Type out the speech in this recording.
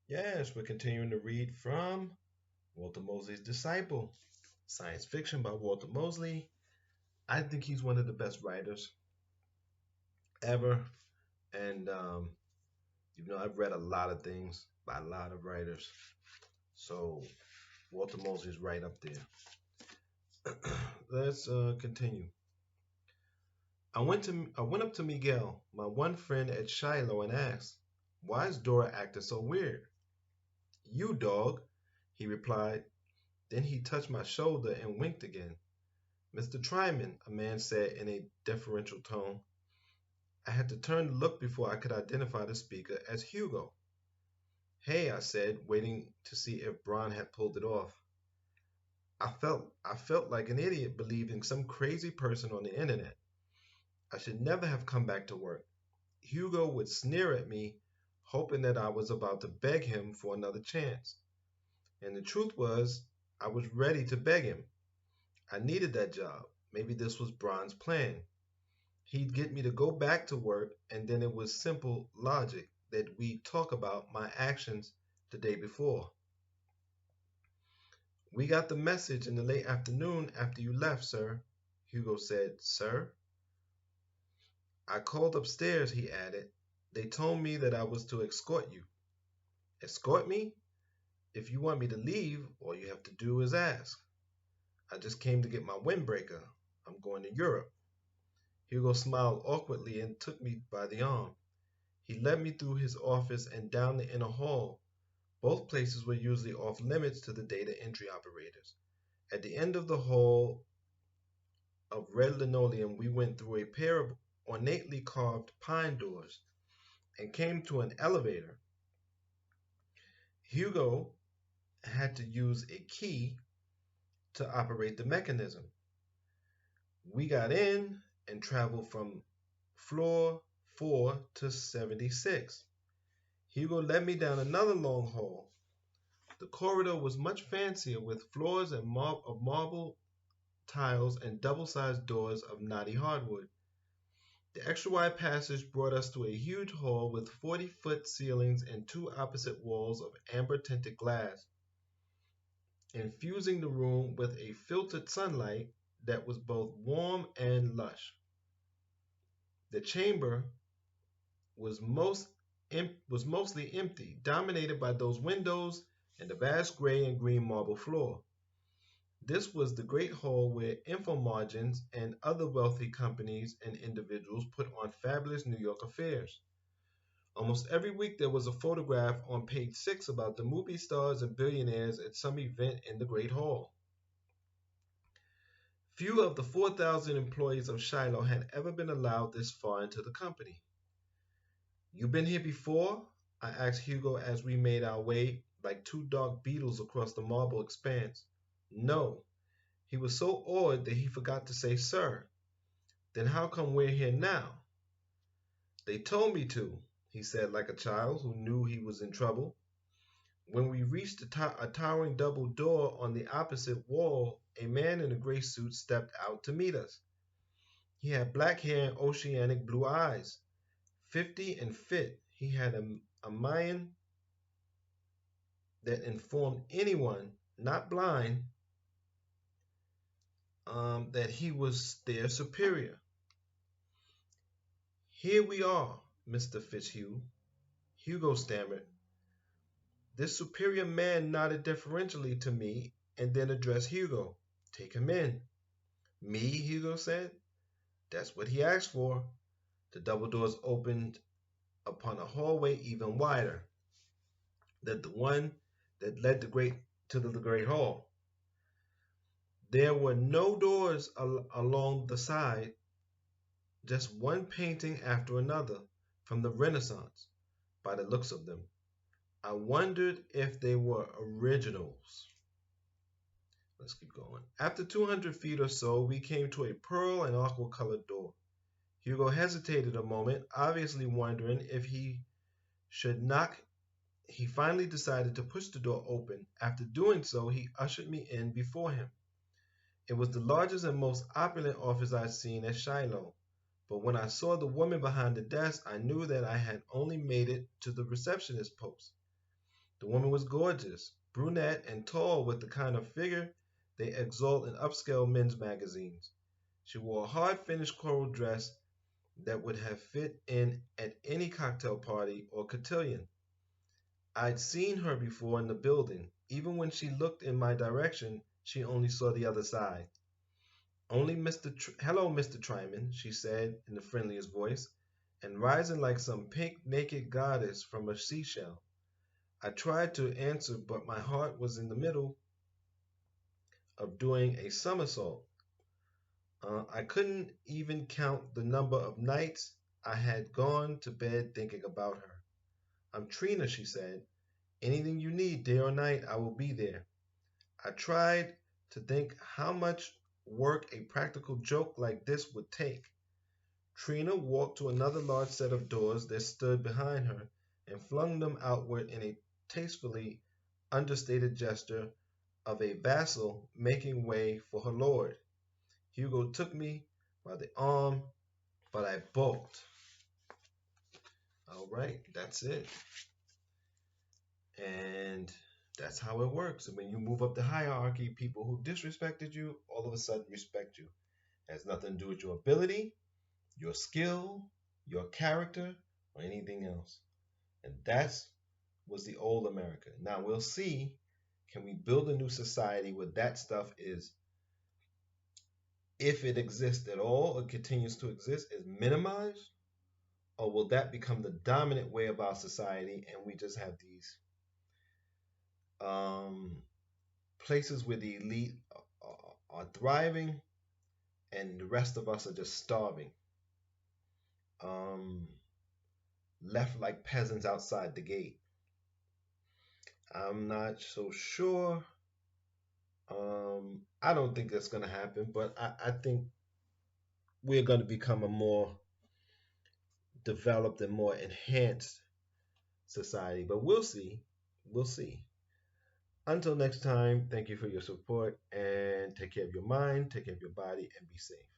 Yes, we're continuing to read from Walter Mosley's Disciple, science fiction by Walter Mosley. I think he's one of the best writers ever. And, I've read a lot of things by a lot of writers. So Walter Mosley's right up there. Let's continue. I went up to Miguel, my one friend at Shiloh, and asked, "Why is Dora acting so weird?" "You dog," he replied. Then he touched my shoulder and winked again. "Mr. Tryman," a man said in a deferential tone. I had to turn to look before I could identify the speaker as Hugo. "Hey," I said, waiting to see if Bron had pulled it off. I felt like an idiot believing some crazy person on the internet. I should never have come back to work. Hugo would sneer at me, hoping that I was about to beg him for another chance. And the truth was, I was ready to beg him. I needed that job. Maybe this was Bron's plan. He'd get me to go back to work, and then it was simple logic that we'd talk about my actions the day before. "We got the message in the late afternoon after you left, sir." Hugo said. "Sir?" "I called upstairs," he added. "They told me that I was to escort you." "Escort me?" "If you want me to leave, all you have to do is ask. I just came to get my windbreaker. I'm going to Europe." Hugo smiled awkwardly and took me by the arm. He led me through his office and down the inner hall. Both places were usually off limits to the data entry operators. At the end of the hall of red linoleum, we went through a pair of ornately carved pine doors and came to an elevator. Hugo had to use a key to operate the mechanism. We got in and traveled from floor 4 to 76. Hugo led me down another long hall. The corridor was much fancier with floors of marble tiles and double-sized doors of knotty hardwood. The extra-wide passage brought us to a huge hall with 40-foot ceilings and two opposite walls of amber-tinted glass, infusing the room with a filtered sunlight that was both warm and lush. The chamber was mostly empty, dominated by those windows and the vast gray and green marble floor. This was the great hall where Infomargins and other wealthy companies and individuals put on fabulous New York affairs. Almost every week there was a photograph on page 6 about the movie stars and billionaires at some event in the Great Hall. Few of the 4,000 employees of Shiloh had ever been allowed this far into the company. "You been here before?" I asked Hugo as we made our way like two dark beetles across the marble expanse. "No." He was so awed that he forgot to say sir. "Then how come we're here now?" "They told me to," he said like a child who knew he was in trouble. When we reached a towering double door on the opposite wall, a man in a gray suit stepped out to meet us. He had black hair and oceanic blue eyes. 50 and fit, he had a mind that informed anyone not blind that he was their superior. "Here we are, Mr. Fitzhugh," Hugo stammered. This superior man nodded deferentially to me and then addressed Hugo. "Take him in." "Me?" Hugo said. "That's what he asked for." The double doors opened upon a hallway even wider than the one that led to the great hall. There were no doors along the side, just one painting after another from the Renaissance, by the looks of them. I wondered if they were originals. Let's keep going. After 200 feet or so, we came to a pearl and aqua colored door. Hugo hesitated a moment, obviously wondering if he should knock. He finally decided to push the door open. After doing so, he ushered me in before him. It was the largest and most opulent office I'd seen at Shiloh, but when I saw the woman behind the desk, I knew that I had only made it to the receptionist post. The woman was gorgeous, brunette and tall with the kind of figure they exalt in upscale men's magazines. She wore a hard finished coral dress that would have fit in at any cocktail party or cotillion. I'd seen her before in the building. Even when she looked in my direction, she only saw the other side. Only Hello, Mr. Tryman, she said in the friendliest voice, and rising like some pink naked goddess from a seashell. I tried to answer, but my heart was in the middle of doing a somersault. I couldn't even count the number of nights I had gone to bed thinking about her. I'm Trina, she said. Anything you need, day or night, I will be there. I tried to think how much work a practical joke like this would take. Trina walked to another large set of doors that stood behind her and flung them outward in a tastefully understated gesture of a vassal making way for her lord. Hugo took me by the arm, but I balked. All right, that's it. And that's how it works. And when you move up the hierarchy, people who disrespected you all of a sudden respect you. It has nothing to do with your ability, your skill, your character, or anything else. And that's was the old America. Now we'll see, can we build a new society where that stuff is, if it exists at all or continues to exist, is minimized? Or will that become the dominant way of our society and we just have these um, places where the elite are thriving and the rest of us are just starving, um, left like peasants outside the gate? I'm not so sure. I don't think that's going to happen, but I think we're going to become a more developed and more enhanced society. But we'll see. We'll see. Until next time, thank you for your support and take care of your mind, take care of your body, and be safe.